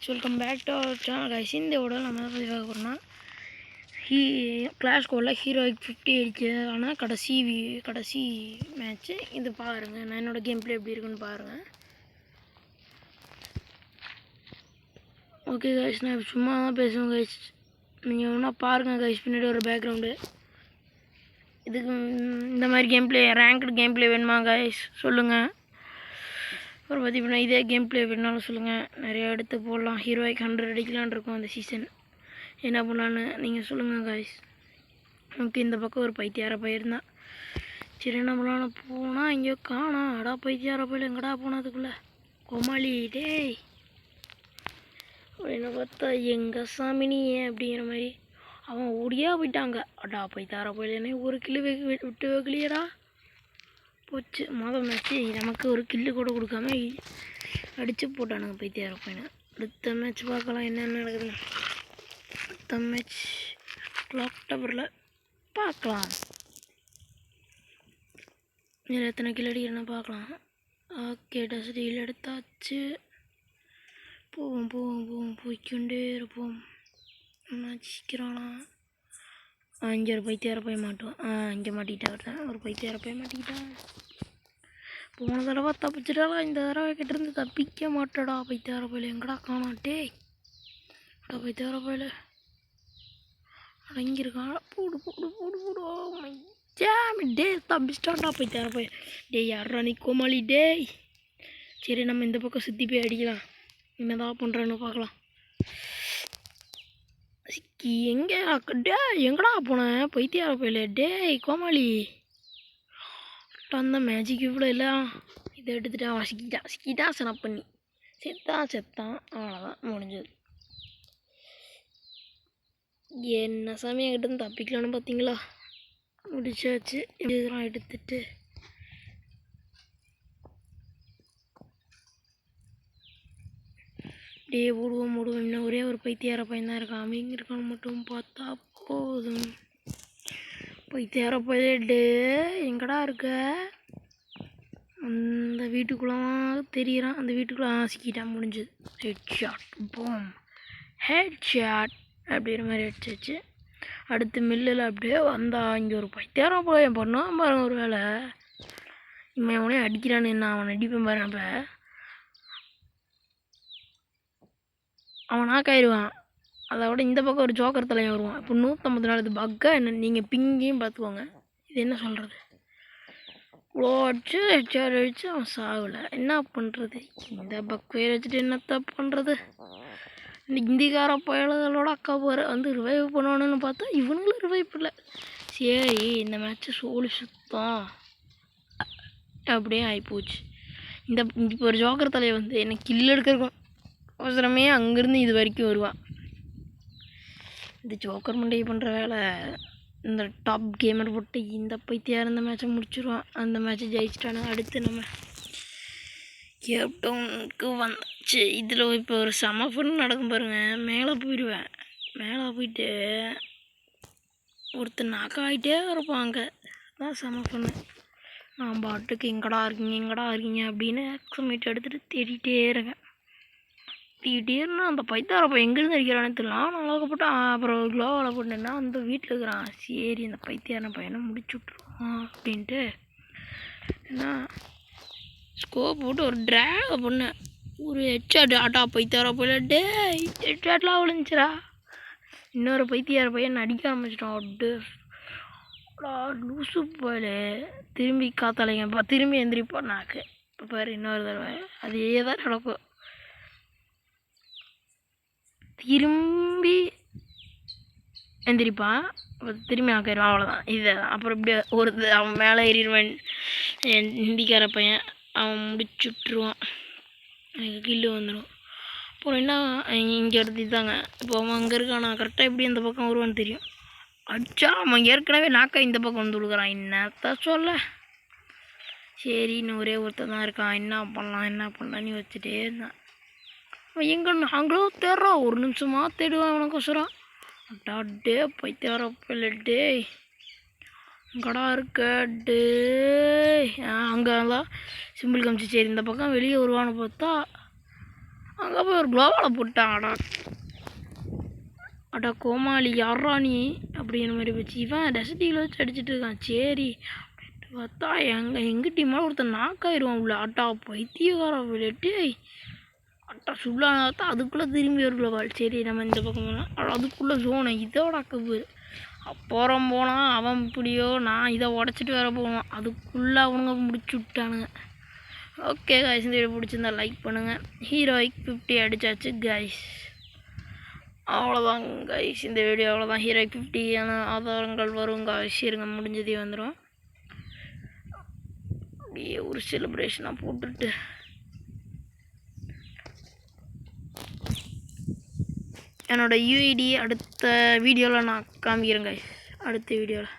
Welcome back to our channel guys. இந்த விட நம்ம தான் பதிவாக போகிறோம்னா கிளாஷ் கோலில் ஹீரோயிக் 50 அடிச்சு. ஆனால் கடைசி மேட்ச்சு இது பாருங்கள். நான் என்னோடய கேம் பிளே எப்படி இருக்குன்னு பாருங்கள். ஓகே கைஸ், நான் சும்மா தான் பேசுவேன் கைஸ். நீங்கள் ஒன்றா பாருங்கள் கைஸ். பின்னாடி ஒரு பேக்ரவுண்டு. இதுக்கு இந்த மாதிரி game play ranked game play வேணுமா கைஸ் சொல்லுங்கள். அப்புறம் பார்த்தீங்கன்னா இதே கேம் பிளே வேணாலும் சொல்லுங்கள். நிறையா எடுத்து போடலாம். ஹீரோய்க்கு 100 அடிக்கலான் இருக்கும் அந்த சீசன். என்ன பண்ணலான்னு நீங்கள் சொல்லுங்கள் காய்ஸ். நமக்கு இந்த பக்கம் ஒரு பைத்தியார பயிர்ந்தான். சரி என்ன பண்ணலான்னு போனால் இங்கேயோ காணா. அடா பைத்தியார பயிர் எங்கடா போனதுக்குள்ளே கோமாளி டேய் என்ன பார்த்தா எங்கள் சாமினி அப்படிங்கிற மாதிரி அவன் ஓடியா போயிட்டாங்க. அடா பைத்தியார பயிர் என்ன ஒரு கிலோ விட்டு வைக்கலையடா போச்சு. மொதல் மேட்ச்சு நமக்கு ஒரு கில்லு கூட கொடுக்காம அடித்து போட்டானுங்க பைத்தியார பையனை. அடுத்த மேட்ச் பார்க்கலாம் என்னென்ன நடக்குதுன்னு. அடுத்த மேட்ச் அக்டோபரில் பார்க்கலாம். இதில் எத்தனை கிலோ அடிக்கிறேன்னு பார்க்கலாம். ஓகே டஸ்டீல் எடுத்தாச்சு. போய்க்கொண்டே இருப்போம். சீக்கிரம்னா இங்கே ஒரு பைத்தியார போய் மாட்டுவோம். இங்கே மாட்டிக்கிட்டா ஒரு பைத்தியார போய் மாட்டிக்கிட்டான். போன தடவை தப்பிச்சிட்டாரா, இந்த தடவை கிட்டேருந்து தப்பிக்க மாட்டேடா பைத்தியார போயில. எங்கடா காணாட்டே அடா பைத்தியார போயில அடங்கியிருக்கான். போடு போடு போடு போடு டே தப்பிச்சிட்டான்டா பைத்தியார போய். டே யாரா நீ கோமாளி டேய். சரி நம்ம இந்த பக்கம் சுற்றி போய் அடிக்கலாம். என்னதான் பண்ணுறேன்னு பார்க்கலாம். எங்கே டே எங்கடா போனேன் பைத்தியார போயில டேய் கோமாளி. அந்த மேஜிக் இவ்வளோ இல்லை. இதை எடுத்துட்டான். சிக்கிட்டான் செனப் பண்ணி செத்தான். அவ்வளோதான் முடிஞ்சது. என்ன சாமி என்கிட்ட தப்பிக்கலான்னு பார்த்தீங்களா. முடிச்சாச்சு. இதெல்லாம் எடுத்துட்டு டே ஓடுவோம். இன்னும் ஒரே ஒரு பைத்தியார பையன் தான் இருக்கான். அவங்க இருக்கான்னு மட்டும் பார்த்தா போதும். பைத்தியார போயிட்டு எங்கடா இருக்க. அந்த வீட்டுக்குள்ளே தெரியிறான். அந்த வீட்டுக்குள்ளே சிக்கிட்டான். முடிஞ்சது. ஹெட் ஷாட் அப்படிங்கிற மாதிரி அடிச்சாச்சு. அடுத்து மில்லில் அப்படியே வந்தா இங்கே ஒரு பைத்தியார போய் பண்ணுவான் பாருங்க. ஒரு வேலை இவன் அவனே அடிக்கிறான்னு என்ன அவன் அடிப்பேன் பாருங்க. அப்போ அவன் நாக்காயிருவான். அதை விட இந்த பக்கம் ஒரு ஜோக்கர் தலையை வருவான். இப்போ 154 இது பக்கா என்ன நீங்கள் பிங்கையும் பார்த்துக்கோங்க. இது என்ன சொல்கிறது. இவ்வளோ அடிச்சு அவன் சாகலை. என்ன பண்ணுறது. இந்த பக் வேறு வச்சுட்டு என்னத்த பண்ணுறது. இந்த இந்திக்கார பயல்களோட அக்கா போகிற வந்து ரிவைவ் பண்ணணுன்னு பார்த்தா இவனுங்களும் ரிவைவ் இல்லை. சரி இந்த மேட்ச்சு சோழி சுத்தம் அப்படியே ஆகிப்போச்சு. இப்போ ஒரு ஜோக்கர் தலையை வந்து என்னை கில் எடுக்கிறக்கும் அவசரமே அங்கேருந்து இது வரைக்கும் வருவான். இந்த ஜோக்கர் மண்டையை பண்ணுற வேலை இந்த டாப் கேமர் போட்டு இந்த பைத்தியார் இந்த மேட்சை முடிச்சிடுவான். அந்த மேட்ச்சை ஜெயிச்சிட்டானு. அடுத்து நம்ம கேப்டவுனுக்கு வந்துச்சு. இதில் இப்போ ஒரு சமஃபன் நடக்கும் பாருங்கள். மேலே போயிடுவேன். மேலே போயிட்டு ஒருத்தர் நாக்காகிட்டே இருப்பாங்க. அதான் சமஃபன்னு. நான் பாட்டுக்கு எங்கடா இருக்கீங்க அப்படின்னு எக்ஸமேட் எடுத்துகிட்டு தேடிட்டே இருக்கேன். திடீர்னு அந்த பைத்தார பையன் எங்கேருந்து அடிக்கிறான்னு தெரியல. நல்லா போட்டு அப்புறம் க்ளோவில் போட்டேன்னா அந்த வீட்டில் இருக்கிறான். சரி அந்த பைத்தியார பையனை முடிச்சு விட்ருவோம் அப்படின்ட்டு ஏன்னா ஸ்கோப் போட்டு ஒரு ட்ராக பண்ணேன். ஒரு ஹெட்ஷாட் ஆட்டா பைத்தியார போயில டே ஹெட்ஷாட்லாம் விழுந்துச்சுரா. இன்னொரு பைத்தியார பையன் அடிக்க ஆரம்பிச்சிட்டான். அப்படியே லூசு போயில திரும்பி காத்தாலைங்கப்பா திரும்பி எந்திரிப்பான் நாக்கு. இப்போ பாரு இன்னொரு தடவை அதே தான் நடக்கும். திரும்பி எந்திரிப்பான். திரும்பி ஆக்கிடுவான். அவ்வளோதான். இதை தான். அப்புறம் இப்படி ஒரு அவன் மேலே ஏறிடுவான். ஹிந்திக்கார பையன் அவன் முடிச்சுட்ருவான். எனக்கு கில்லு வந்துடும். அப்புறம் என்ன இங்கே எடுத்துட்டாங்க. இப்போ அவன் அங்கே இருக்கான். நான் கரெக்டாக எப்படி இந்த பக்கம் வருவான்னு தெரியும். அடிச்சா அவன் ஏற்கனவே நாக்கா இந்த பக்கம் வந்து கொடுக்குறான். என்னத்த சொல்ல. சரி இன்னும் ஒரே ஒருத்தர் தான் இருக்கான். என்ன பண்ணலான்னு வச்சுட்டே இருந்தான். அவன் எங்கே நாங்களும் தேடுறோம். ஒரு நிமிஷமாக தேடுவான் அவனுக்கோசரம். டே பைத்தியார போயில டே எங்கடா இருக்க டே. அங்கே தான் சிம்பிள் காமிச்சு. சரி இந்த பக்கம் வெளியே வருவான்னு பார்த்தா அங்கே போய் ஒரு க்ளோவால் போட்டான். அடா கோமாளி யாரா நீ அப்படிங்கிற மாதிரி வச்சு இவன் டெசர்ட்டியில் வச்சு அடிச்சுட்டு இருக்கான். சரி பார்த்தா எங்கள் டீமாக ஒருத்தர் நாக்காயிருவான் உள்ள. அட்டா பைத்தியக்கார விளையாட்டு அட்டா சுல்லான பார்த்தா அதுக்குள்ளே திரும்பி ஒரு க்ளோவால். சரி நம்ம இந்த பக்கம் போனால் அதுக்குள்ளே ஜோனை இதோட அக்கப்பு. அப்புறம் போனால் அவன் இப்படியோ நான் இதை உடச்சிட்டு வேற போவான். அதுக்குள்ளே அவனுங்க முடிச்சு விட்டானுங்க. ஓகே காய்ஸ், இந்த வீடியோ பிடிச்சிருந்தா லைக் பண்ணுங்கள். ஹீரோயிக் 50 அடித்தாச்சு காய்ஸ். அவ்வளோதான் காய்ஸ், இந்த வீடியோ அவ்வளோதான். ஹீரோயிக் 50 ஆதாரங்கள் வரும் காய்ஸ். இருங்க முடிஞ்சதே வந்துடும். அப்படியே ஒரு செலிப்ரேஷனாக போட்டுட்டு என்னோடய யூஐடி அடுத்த வீடியோவில் நான் காமிக்கிறேன் காய்ஸ். அடுத்த வீடியோவில்